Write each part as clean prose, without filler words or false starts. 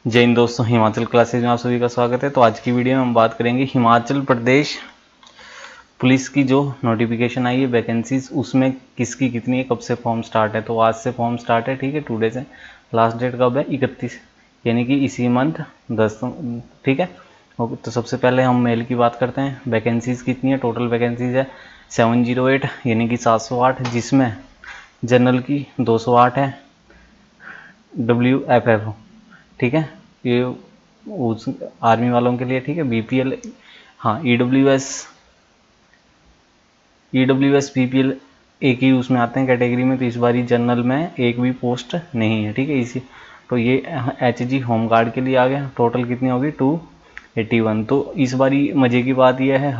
जय हिंद दोस्तों, हिमाचल क्लासेज में आप सभी का स्वागत है। तो आज की वीडियो में हम बात करेंगे हिमाचल प्रदेश पुलिस की जो नोटिफिकेशन आई है वैकेंसीज, उसमें किसकी कितनी है, कब से फॉर्म स्टार्ट है। तो आज से फॉर्म स्टार्ट है, ठीक है, 2 डेज है। लास्ट डेट कब है? 31, यानी कि इसी मंथ 10, ठीक है। तो सबसे पहले हम मेल की बात करते हैं। वैकेंसीज कितनी है? टोटल वैकेंसीज है 708, यानी कि 708, जिसमें जनरल की 208 है, WFF, ठीक है, ये उस आर्मी वालों के लिए, ठीक है। BPL, हाँ, EWS BPL एक ही उसमें आते हैं कैटेगरी में। तो इस बारी जनरल में एक भी पोस्ट नहीं है, ठीक है। इसी तो ये HG होमगार्ड के लिए आ गया। टोटल कितनी होगी? 281। तो इस बारी मज़े की बात यह है,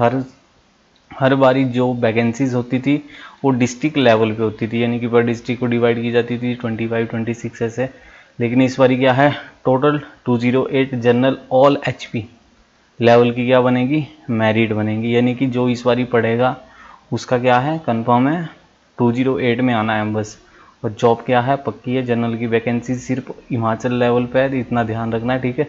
हर बारी जो वैकेंसीज होती थी वो डिस्ट्रिक्ट लेवल पे होती थी, यानी कि पर डिस्ट्रिक्ट को डिवाइड की जाती थी 25, 26 ऐसे। लेकिन इस बारी क्या है, total 208 general all HP level की क्या बनेगी? मेरिट बनेगी, यानी कि जो इस बारी पढ़ेगा उसका क्या है, कंफर्म है 208 में आना है बस। और जॉब क्या है, पक्की है। जनरल की वैकेंसी सिर्फ हिमाचल लेवल पे है, इतना ध्यान रखना है, ठीक है।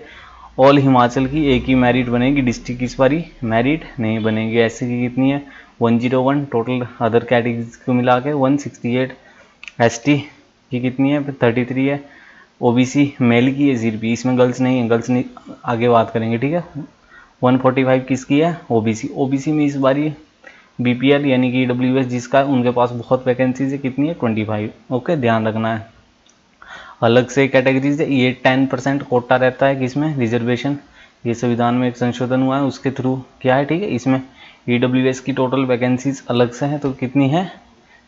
ऑल हिमाचल की एक ही मेरिट बनेगी, डिस्ट्रिक्ट इस बारी मेरिट नहीं बनेगी। ऐसे की कितनी है? 101 टोटल, अदर कैटेगरीज को मिला के 168। ST की कितनी है? 33 है। OBC मेल की है 0, इसमें गर्ल्स नहीं है, गर्ल्स नहीं, आगे बात करेंगे, ठीक है। 145 किसकी है? OBC में इस बारी BPL यानी कि EWS जिसका है, उनके पास बहुत वैकेंसीज है। कितनी है? 25, ओके, ध्यान रखना है। अलग से कैटेगरीज है, ये 10% कोटा रहता है किसमें? रिजर्वेशन। ये संविधान में एक संशोधन हुआ है, उसके थ्रू क्या है, ठीक है। इसमें EWS की टोटल वैकेंसीज अलग से हैं, तो कितनी है?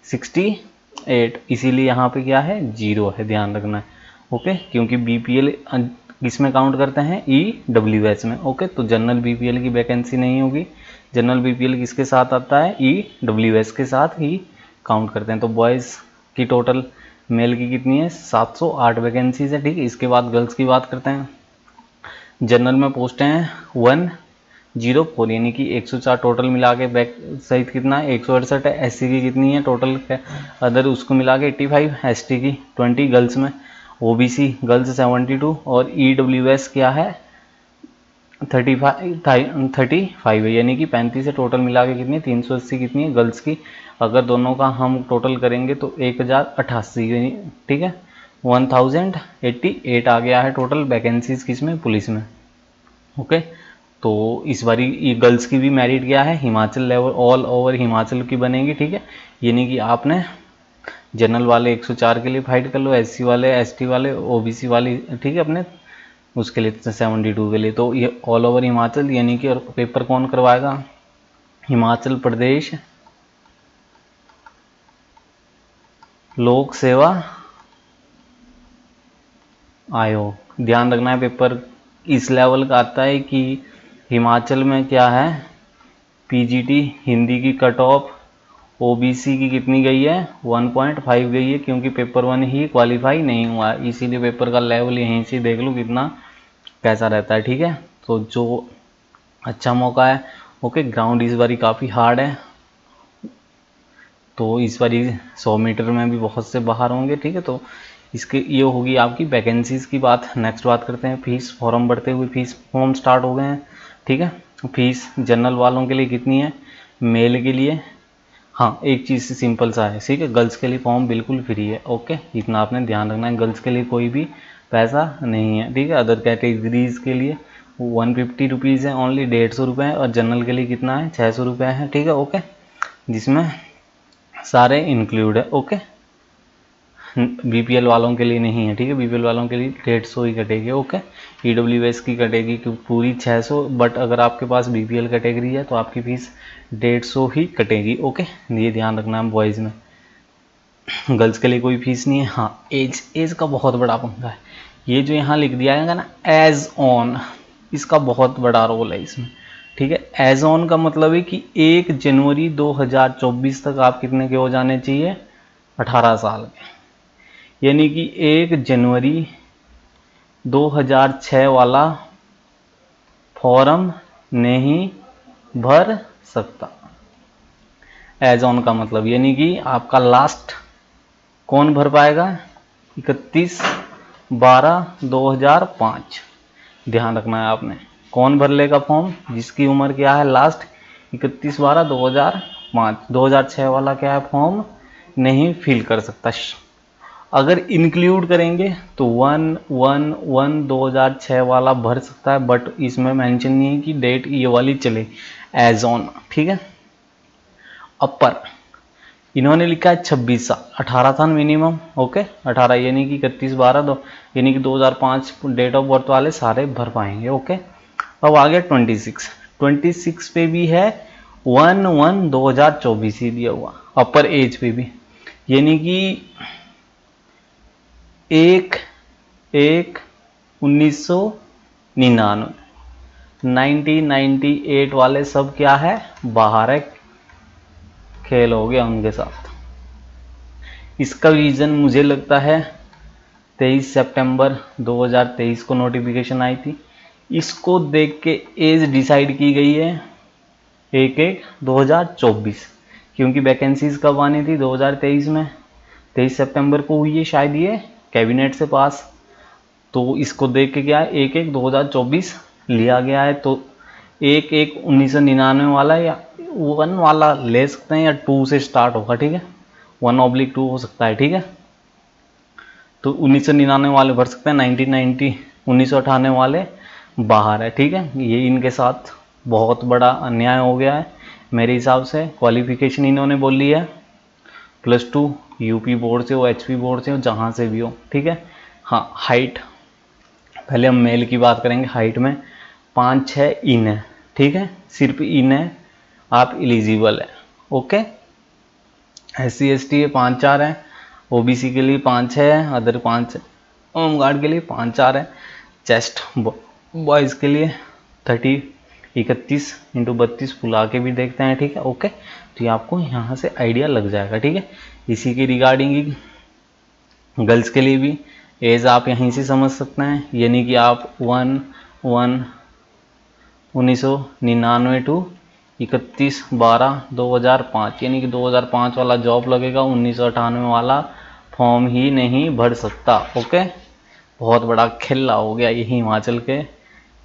68। इसीलिए यहाँ पे क्या है? 0 है, ध्यान रखना है, ओके। क्योंकि BPL किसमें काउंट करते हैं? EWS में, ओके। तो जनरल BPL की वैकेंसी नहीं होगी। जनरल BPL किसके साथ आता है? EWS के साथ ही काउंट करते हैं। तो बॉयज़ की टोटल मेल की कितनी है? 708 वैकेंसीज है, ठीक है। इसके बाद गर्ल्स की बात करते हैं। जनरल में पोस्टें हैं 104, यानी कि 104 टोटल मिला के बैक सहित कितना है? 168 है। SC की कितनी है टोटल? अदर उसको मिला के 85, ST की 20 गर्ल्स में। OBC गर्ल्स 72 और EWS क्या है? 35 है, यानी कि 35 है। टोटल मिला के कितनी है? 380 कितनी है गर्ल्स की? अगर दोनों का हम टोटल करेंगे तो 1088, ठीक है, 1088 आ गया है टोटल वैकेंसीज किसमें? पुलिस में, ओके। तो इस बारी ये गर्ल्स की भी मेरिट क्या है? Himachal level, all over Himachal की बनेगी, ठीक है। यानी कि आपने जनरल वाले 104 के लिए फाइट कर लो, SC वाले, ST वाले, OBC वाली, ठीक है, अपने उसके लिए 72 के लिए। तो ये ऑल ओवर हिमाचल, यानी कि, और पेपर कौन करवाएगा? हिमाचल प्रदेश लोक सेवा आयोग। ध्यान रखना है, पेपर इस लेवल का आता है कि हिमाचल में क्या है, PGT हिंदी की कट ऑफ OBC की कितनी गई है? 1.5 गई है, क्योंकि पेपर 1 ही क्वालिफाई नहीं हुआ है। इसीलिए पेपर का लेवल यहीं से देख लो कितना कैसा रहता है, ठीक है। तो जो अच्छा मौका है, ओके। ग्राउंड इस बारी काफ़ी हार्ड है, तो इस बारी 100 मीटर में भी बहुत से बाहर होंगे, ठीक है। तो इसके ये होगी आपकी वैकेंसीज़ की बात। नेक्स्ट बात करते हैं फीस। फॉर्म बढ़ते हुए फीस फॉर्म स्टार्ट हो गए हैं, ठीक है। फीस जनरल वालों के लिए कितनी है? मेल के लिए, हाँ, एक चीज़ से सिंपल सा है, ठीक है। गर्ल्स के लिए फॉर्म बिल्कुल फ्री है, ओके, इतना आपने ध्यान रखना है। गर्ल्स के लिए कोई भी पैसा नहीं है, ठीक है। अदर कैटेगरीज के लिए 150 रुपीज़ है ओनली, 150 रुपये है। और जनरल के लिए कितना है? 600 रुपये है, ठीक है, ओके, जिसमें सारे इंक्लूड है, ओके। BPL वालों के लिए नहीं है, ठीक है। BPL वालों के लिए 150 ही कटेगी, ओके। EWS की कटेगी पूरी 600, बट अगर आपके पास BPL कैटेगरी है तो आपकी फीस 150 ही कटेगी, ओके। ये ध्यान रखना है बॉयज़ में। गर्ल्स के लिए कोई फीस नहीं है। हाँ, एज का बहुत बड़ा पंगा है। ये जो यहाँ लिख दिया है ना, एज ऑन, इसका बहुत बड़ा रोल है इसमें, ठीक है। एज ऑन का मतलब है कि 1 जनवरी 2024 तक आप कितने के हो जाने चाहिए? 18 साल के। यानी कि 1 जनवरी 2006 वाला फॉर्म नहीं भर सकता। एज ऑन का मतलब यानी कि आपका लास्ट कौन भर पाएगा? 31/12/2005, ध्यान रखना है आपने। कौन भर लेगा फॉर्म? जिसकी उम्र क्या है लास्ट 31/12/2005। 2006 वाला क्या है फॉर्म नहीं फिल कर सकता। अगर इंक्लूड करेंगे तो 1/1/1/2006 वाला भर सकता है, बट इसमें मेंशन नहीं है कि डेट ये वाली चले एज ऑन, ठीक है। अपर इन्होंने लिखा है 26 साल, 18 साल मिनिमम, ओके 18 यानी कि 31/12 यानी कि 2005 डेट ऑफ बर्थ वाले सारे भर पाएंगे, ओके। अब आ गया 26 पे भी है 1/1/2024 ही दिया हुआ, अपर एज पे भी, यानी कि 1/1/1999 1998 वाले सब क्या है बाहर है, खेल हो गया उनके साथ। इसका रीज़न मुझे लगता है 23 सितंबर 2023 को नोटिफिकेशन आई थी, इसको देख के एज डिसाइड की गई है 1/1/2024, क्योंकि वैकेंसीज कब आनी थी 2023 में, 23 सितंबर को हुई है शायद ये कैबिनेट से पास, तो इसको देख के क्या है 1/1/2024 लिया गया है। तो 1/1/1999 वाला या 1 वाला ले सकते हैं या 2 से स्टार्ट होगा, ठीक है 1/2 हो सकता है, ठीक है। तो 1999 वाले भर सकते हैं, 1998 वाले बाहर है, ठीक है। ये इनके साथ बहुत बड़ा अन्याय हो गया है मेरे हिसाब से। क्वालिफिकेशन इन्होंने बोल ली है +2 यूपी बोर्ड से हो, एचपी बोर्ड से हो, जहाँ से भी हो, ठीक है। हाँ हाइट, पहले हम मेल की बात करेंगे। हाइट में 5'6" इन है, ठीक है, सिर्फ इन है, आप एलिजिबल है, ओके। SC ST है 5'4" है, OBC के लिए 5'6" है, अदर 5 होमगार्ड के लिए 5'4" है। चेस्ट बॉयज़ के लिए 31x32 फुला के भी देखते हैं, ठीक है, ओके। तो ये आपको यहाँ से आइडिया लग जाएगा, ठीक है। इसी के रिगार्डिंग ही गर्ल्स के लिए भी एज आप यहीं से समझ सकते हैं, यानी कि आप 1/1/1999 टू 31/12/2005 यानी कि 2005 वाला जॉब लगेगा, 1998 वाला फॉर्म ही नहीं भर सकता, ओके। बहुत बड़ा खिल्ला हो गया ये हिमाचल के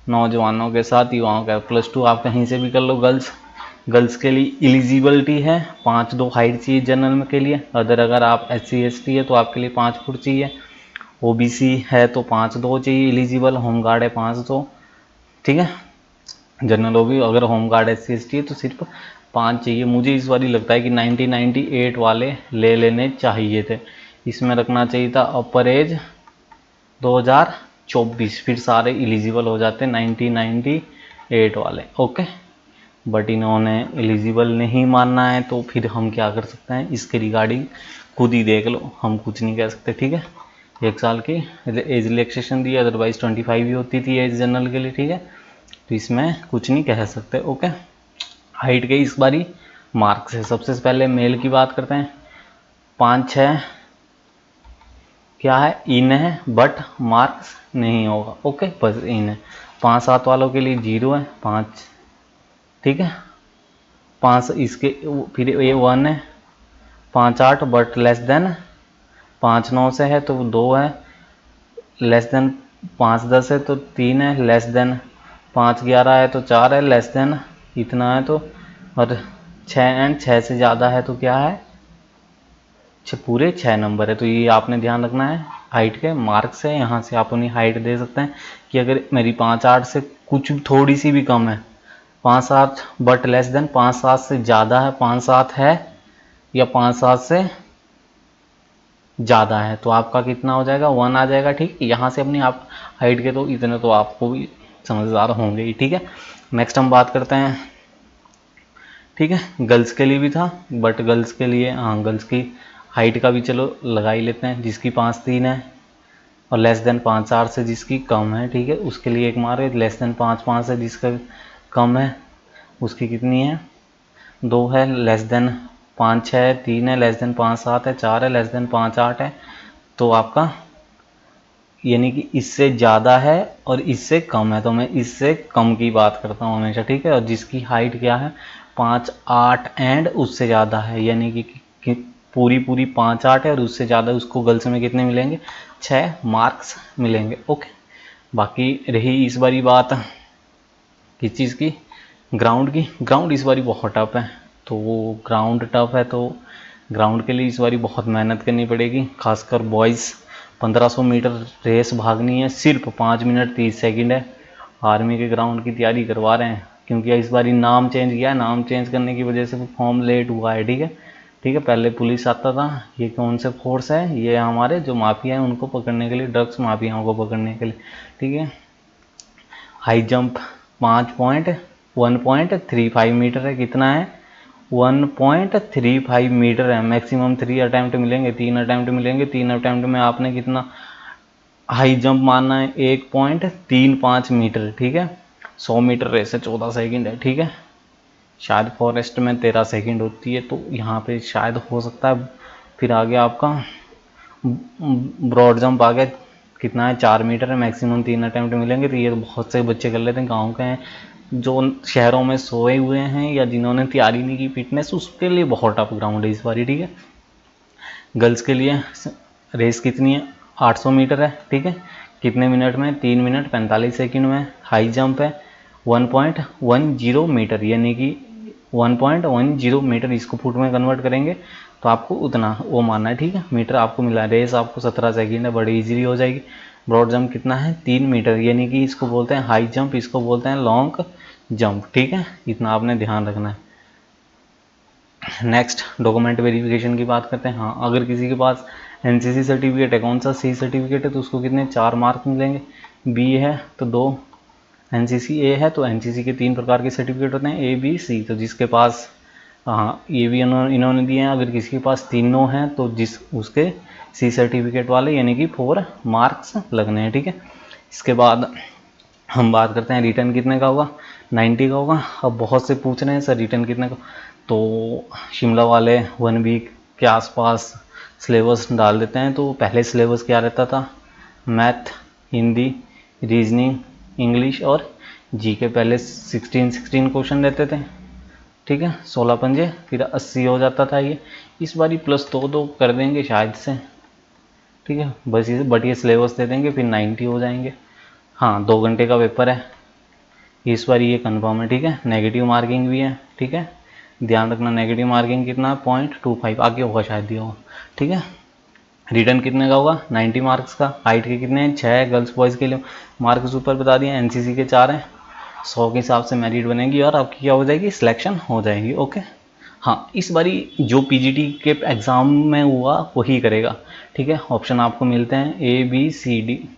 नौजवानों के साथ, युवाओं का। +2 आप कहीं से भी कर लो। गर्ल्स के लिए एलिजिबिलिटी है 5'2" हाइट चाहिए जनरल के लिए, अगर आप SC ST है तो आपके लिए 5 फुट चाहिए, OBC है तो 5'2" चाहिए एलिजिबल, होमगार्ड है 5'2", ठीक है। जनरल OBC अगर होमगार्ड SC ST है तो सिर्फ 5 चाहिए। मुझे इस बार लगता है कि 1998 वाले ले लेने चाहिए थे, इसमें रखना चाहिए था अपर एज 2024, फिर सारे एलिजिबल हो जाते 1998 वाले, ओके। बट इन्होंने एलिजिबल नहीं मानना है, तो फिर हम क्या कर सकते हैं इसके रिगार्डिंग खुद ही देख लो, हम कुछ नहीं कह सकते, ठीक है। 1 साल की एज रिलैक्सेशन दी, अदरवाइज 25 ही होती थी एज जनरल के लिए, ठीक है। तो इसमें कुछ नहीं कह सकते, ओके। हाइट के इस बारी मार्क्स है, सबसे पहले मेल की बात करते हैं। 5'6" क्या है इन है, बट मार्क्स नहीं होगा, ओके, बस इन है। 5'7" वालों के लिए 0 है, 5, ठीक है, 5 इसके, फिर ये 1 है, 5'8" बट लेस देन 5'9" से है तो 2 है, लेस देन 5'10" है तो 3 है, लेस देन 5'11" है तो 4 है, लेस देन इतना है तो, और 6 से ज़्यादा है तो क्या है पूरे 6 नंबर है। तो ये आपने ध्यान रखना है। हाइट के मार्क्स है, यहाँ से आप अपनी हाइट दे सकते हैं कि अगर मेरी 5'8" से कुछ थोड़ी सी भी कम है, 5'7" बट लेस देन 5'7" से ज़्यादा है, 5'7" है या 5'7" से ज़्यादा है, तो आपका कितना हो जाएगा 1 आ जाएगा, ठीक। यहाँ से अपनी आप हाइट के तो इतने तो आपको भी समझदार होंगे ही, ठीक है। नेक्स्ट हम बात करते हैं, ठीक है, गर्ल्स के लिए भी था, बट गर्ल्स के लिए हाँ गर्ल्स की हाइट का भी चलो लगा ही लेते हैं। जिसकी 5'3" है और लेस देन 5'4" से जिसकी कम है, ठीक है, उसके लिए एक मार्क है। लेस देन 5'5" से जिसका कम है उसकी कितनी है 2 है, लेस देन 5'6" है 3 है, लेस देन 5'7" है 4 है, लेस देन 5'8" है तो आपका यानी कि इससे ज़्यादा है और इससे कम है, तो मैं इससे कम की बात करता हूँ हमेशा, ठीक है। और जिसकी हाइट क्या है 5'8" एंड उससे ज़्यादा है, यानी कि पूरी 5'8" है और उससे ज़्यादा, उसको गर्ल्स में कितने मिलेंगे 6 मार्क्स मिलेंगे, ओके। बाकी रही इस बारी बात किस चीज़ की, ग्राउंड की। ग्राउंड इस बारी बहुत टफ है, तो ग्राउंड टफ है तो ग्राउंड के लिए इस बारी बहुत मेहनत करनी पड़ेगी। खासकर बॉयज़ 1500 मीटर रेस भागनी है, सिर्फ 5 मिनट 30 सेकंड है। आर्मी के ग्राउंड की तैयारी करवा रहे हैं, क्योंकि इस बारी नाम चेंज किया है, नाम चेंज करने की वजह से फॉर्म लेट हुआ है। ठीक है, ठीक है, पहले पुलिस आता था, ये कौन से फोर्स है, ये हमारे जो माफिया हैं उनको पकड़ने के लिए, ड्रग्स माफियाओं को पकड़ने के लिए। ठीक है, हाई जंप 1.35 मीटर है, कितना है 1.35 मीटर है। मैक्सिमम 3 अटैम्प्ट मिलेंगे, 3 अटैम्प्ट मिलेंगे। 3 अटैम्प्ट में आपने कितना हाई जंप मारना है 1.35 मीटर। ठीक है, 100 मीटर रेस है, 14 सेकंड है। ठीक है, शायद फॉरेस्ट में 13 सेकंड होती है, तो यहाँ पे शायद हो सकता है। फिर आगे आपका ब्रॉड जंप आ गया, कितना है 4 मीटर है, मैक्सिमम 3 अटैम्प्ट मिलेंगे। तो ये तो बहुत से बच्चे कर लेते हैं, गाँव के हैं जो शहरों में सोए हुए हैं या जिन्होंने तैयारी नहीं की फिटनेस, उसके लिए बहुत टफ ग्राउंड है इस बारी। ठीक है, गर्ल्स के लिए रेस कितनी है 800 मीटर है। ठीक है, कितने मिनट में 3 मिनट 45 सेकंड में। हाई जंप है 1.10 मीटर, यानी कि 1.10 मीटर, इसको फुट में कन्वर्ट करेंगे तो आपको उतना वो मानना है। ठीक है, मीटर आपको मिला है। रेस आपको 17 सेकंड है, बड़ी इजीली हो जाएगी। ब्रॉड जंप कितना है 3 मीटर, यानी कि इसको बोलते हैं हाई जंप, इसको बोलते हैं लॉन्ग जंप। ठीक है, इतना आपने ध्यान रखना है। नेक्स्ट डॉक्यूमेंट वेरिफिकेशन की बात करते हैं। हाँ, अगर किसी के पास एनसीसी सर्टिफिकेट है, कौन सा सी सर्टिफिकेट है, तो उसको कितने 4 मार्क्स मिलेंगे। बी है तो 2, एनसीसी ए है तो एनसीसी के 3 प्रकार के सर्टिफिकेट होते हैं, ए बी सी। तो जिसके पास, हाँ ये भी इन्होंने दिए हैं, अगर किसी के पास तीनों हैं तो जिस उसके सी सर्टिफिकेट वाले यानी कि 4 मार्क्स लगने हैं। ठीक है, इसके बाद हम बात करते हैं रिटर्न कितने का होगा, 90 का होगा। अब बहुत से पूछ रहे हैं सर रिटर्न कितने का, तो शिमला वाले 1 वीक के आसपास सिलेबस डाल देते हैं। तो पहले सिलेबस क्या रहता था, मैथ, हिंदी, रीजनिंग, इंग्लिश और जी के पहले 16 क्वेश्चन रहते थे। ठीक है, 16 पंजे फिर 80 हो जाता था ये। इस बारी प्लस 2 कर देंगे शायद से। ठीक है, बस ये बट ये सिलेबस दे देंगे फिर 90 हो जाएंगे। हाँ, 2 घंटे का पेपर है इस बार, ये कंफर्म है। ठीक है, नेगेटिव मार्किंग भी है। ठीक है, ध्यान रखना नेगेटिव मार्किंग कितना है 0.25, आगे होगा शायद दिया होगा। ठीक है, रिटर्न कितने का होगा 90 मार्क्स का। हाइट के कितने हैं 6, गर्ल्स बॉयज़ के लिए मार्क्स ऊपर बता दिए, एनसीसी के 4 हैं। 100 के हिसाब से मेरिट बनेगी और आपकी क्या हो जाएगी, सिलेक्शन हो जाएगी। ओके, हाँ इस बारी जो पीजीटी के एग्ज़ाम में हुआ वही करेगा। ठीक है, ऑप्शन आपको मिलते हैं ए बी सी डी।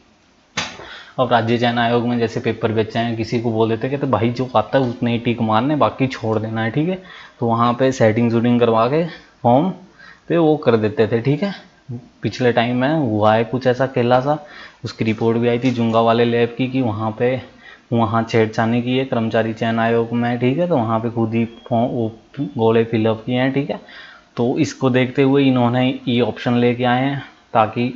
अब राज्य चयन आयोग में जैसे पेपर बेचे हैं, किसी को बोल देते कि तो भाई जो आता है उतने ही टिक मारने, बाकी छोड़ देना है। ठीक है, तो वहाँ पे सेटिंग शूटिंग करवा के फॉर्म पे वो कर देते थे। ठीक है, पिछले टाइम में हुआ है कुछ ऐसा केला सा, उसकी रिपोर्ट भी आई थी जुंगा वाले लैब की कि वहाँ छेड़छानी की है कर्मचारी चयन आयोग में। ठीक है, तो वहाँ पे खुद ही फॉर्म वो गोले फिलअप किए हैं। ठीक है, तो इसको देखते हुए इन्होंने ये ऑप्शन लेके आए हैं, ताकि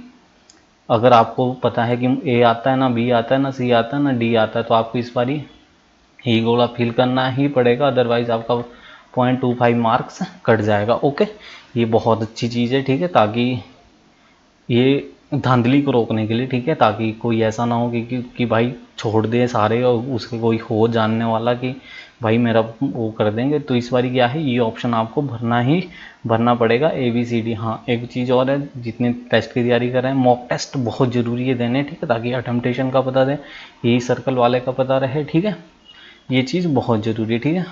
अगर आपको पता है कि ए आता है ना, बी आता है ना, सी आता है ना, डी आता है, तो आपको इस बारी ही गोला फिल करना ही पड़ेगा, अदरवाइज आपका 0.25 मार्क्स कट जाएगा। ओके, ये बहुत अच्छी चीज़ है। ठीक है, ताकि ये धांधली को रोकने के लिए। ठीक है, ताकि कोई ऐसा ना हो कि भाई छोड़ दे सारे और उसके कोई हो जानने वाला कि भाई मेरा वो कर देंगे। तो इस बारी क्या है, ये ऑप्शन आपको भरना पड़ेगा ए बी सी डी। हाँ, एक चीज़ और है, जितने टेस्ट की तैयारी कर रहे हैं मॉक टेस्ट बहुत ज़रूरी है देने। ठीक है, ताकि अटेम्पटेशन का पता रहे, यही सर्कल वाले का पता रहे। ठीक है, ये चीज़ बहुत ज़रूरी है। ठीक है,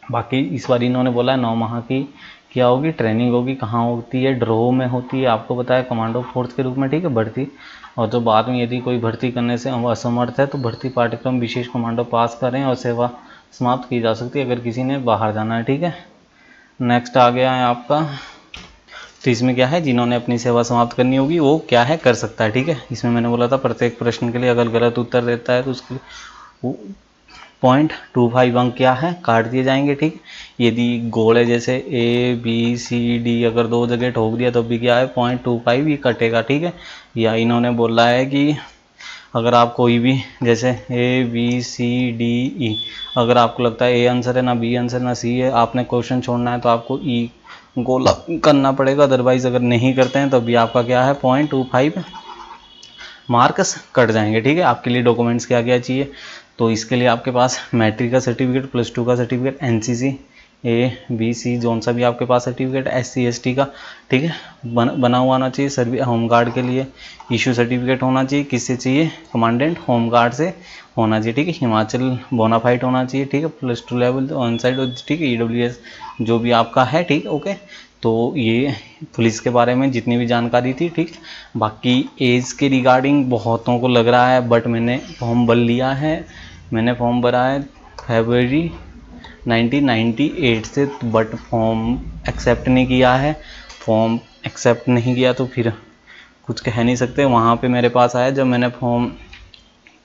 बाकी इस बार इन्होंने बोला है 9 माह की क्या होगी ट्रेनिंग होगी, कहाँ होती है, ड्रो में होती है, आपको पता है कमांडो फोर्स के रूप में। ठीक है, भर्ती, और जो बाद में यदि कोई भर्ती करने से असमर्थ है तो भर्ती पाठ्यक्रम विशेष कमांडो पास करें और सेवा समाप्त की जा सकती है अगर किसी ने बाहर जाना है। ठीक है, नेक्स्ट आ गया है आपका, तो इसमें क्या है, जिन्होंने अपनी सेवा समाप्त करनी होगी वो क्या है कर सकता है। ठीक है, इसमें मैंने बोला था प्रत्येक प्रश्न के लिए अगर गलत उत्तर देता है तो उसके 0.25 अंक क्या है काट दिए जाएंगे। ठीक, यदि गोले जैसे ए बी सी डी अगर 2 जगह ठोक दिया तो भी क्या है 0.25 ही कटेगा। ठीक है, या इन्होंने बोला है कि अगर आप कोई भी जैसे A B C D E, अगर आपको लगता है ए आंसर है ना बी आंसर ना सी है, आपने क्वेश्चन छोड़ना है तो आपको ई गोला करना पड़ेगा, अदरवाइज अगर नहीं करते हैं तो भी आपका क्या है 0.25 मार्क्स कट जाएंगे। ठीक है, आपके लिए डॉक्यूमेंट्स क्या क्या चाहिए, तो इसके लिए आपके पास मैट्रिक का सर्टिफिकेट, +2 का सर्टिफिकेट, एनसीसी ABC जोन सा भी आपके पास सर्टिफिकेट, SC ST का, ठीक है, बना हुआ आना चाहिए। सर्विस होमगार्ड के लिए इशू सर्टिफिकेट होना चाहिए। किससे चाहिए, कमांडेंट होमगार्ड से होना चाहिए। ठीक है, हिमाचल बोनाफाइड होना चाहिए। ठीक है, +2 लेवल ऑन साइड। ठीक है, EWS जो भी आपका है। ठीक, ओके। तो ये पुलिस के बारे में जितनी भी जानकारी थी। ठीक, बाकी एज के रिगार्डिंग बहुतों को लग रहा है, बट मैंने फॉर्म भर लिया है। मैंने फॉर्म भरा है फरवरी 1998 से, बट फॉर्म एक्सेप्ट नहीं किया है। फॉर्म एक्सेप्ट नहीं किया तो फिर कुछ कह नहीं सकते। वहाँ पे मेरे पास आया जब मैंने फॉर्म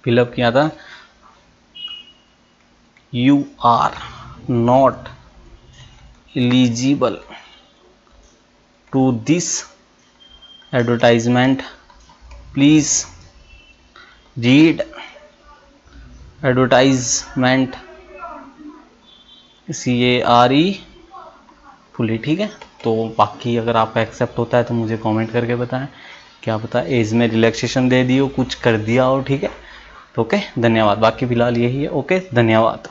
फिलअप किया था, you are not eligible to this advertisement, please read advertisement CARE fully. ठीक है, तो बाकी अगर आपका एक्सेप्ट होता है तो मुझे कमेंट करके बताएं, क्या पता एज में रिलैक्सेशन दे दी हो, कुछ कर दिया हो। ठीक है, तो ओके, धन्यवाद। बाकी फिलहाल यही है। ओके, धन्यवाद।